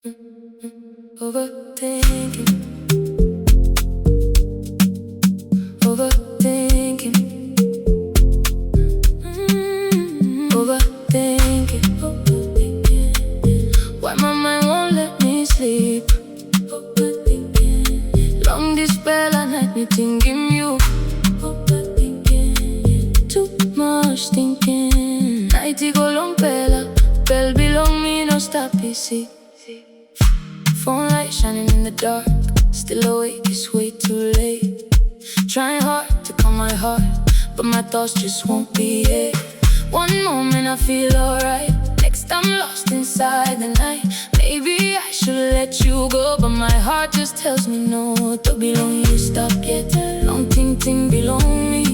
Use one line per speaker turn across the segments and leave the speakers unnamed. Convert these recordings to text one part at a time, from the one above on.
Overthinking, overthinking, overthinking, overthinking. Why my mind won't let me sleep? Overthinking. Long this spell at night, me thinking you. Overthinking. Too much thinking. Nighty go long bell belong me, no stop busy. Phone light shining in the dark, still awake, it's way too late. Trying hard to calm my heart, but my thoughts just won't behave. One moment I feel alright, next I'm lost inside the night. Maybe I should let you go, but my heart just tells me no. To belong you, stop yet. Long ting belong me.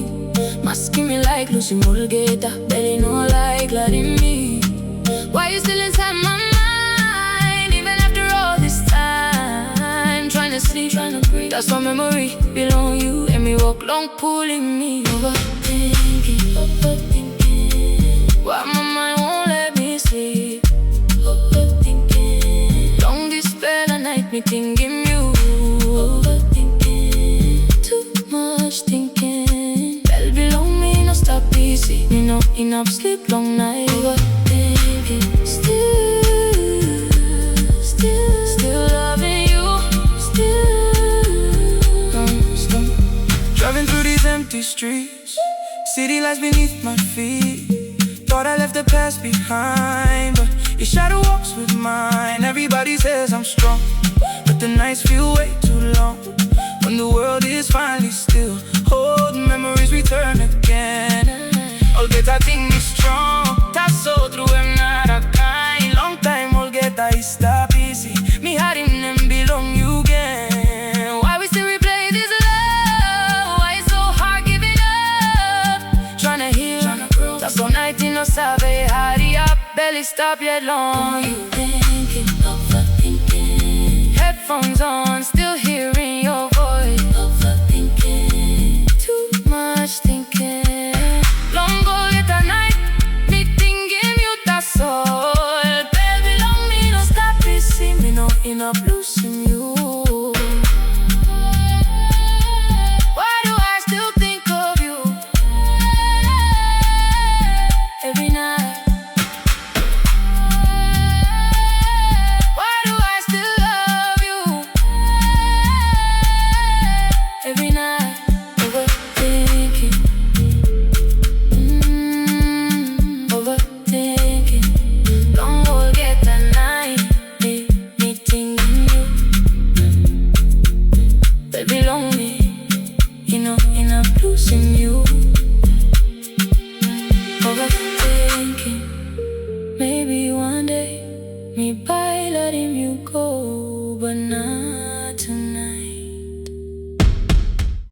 Masking me like Lucy Mulgeta, belly no like letting me. Why you still inside my mind? Trying to sleep, trying to breathe. That's my memory, belong you. And me walk long, pulling me. Overthinking, overthinking. Why my mind won't let me sleep? Overthinking. Long despair at night, me thinking you. Overthinking. Too much thinking. Well, belong me, no stop easy. Me no enough sleep, long night. Overthinking. Still loving you.
Driving through these empty streets, city lights beneath my feet. Thought I left the past behind, but your shadow walks with mine. Everybody says I'm strong, but the nights feel way too long. When the world is finally still, old memories return again. Olgeta ting me strong, taso through em nada kind. Long time Olgeta is stop easy. Me had him and belong you again. Why we still replay this love? Why it's so hard giving up? Tryna heal, tryna grow. That's all night in no sabe. Hurry up, barely stop yet long.
Overthinking, overthinking.
Headphones on, still hearing your voice.
Overthinking.
Too much thinking. Long go get a night, me thinking you that's all. Baby, long me no stop it, see me no enough losing you. Why do I still think of you every night? Why do I still love you every night? Overthinking, overthinking. Long will get the night, me thinking you. Baby, long me, enough losing you. Overthinking, maybe one day me by letting you go.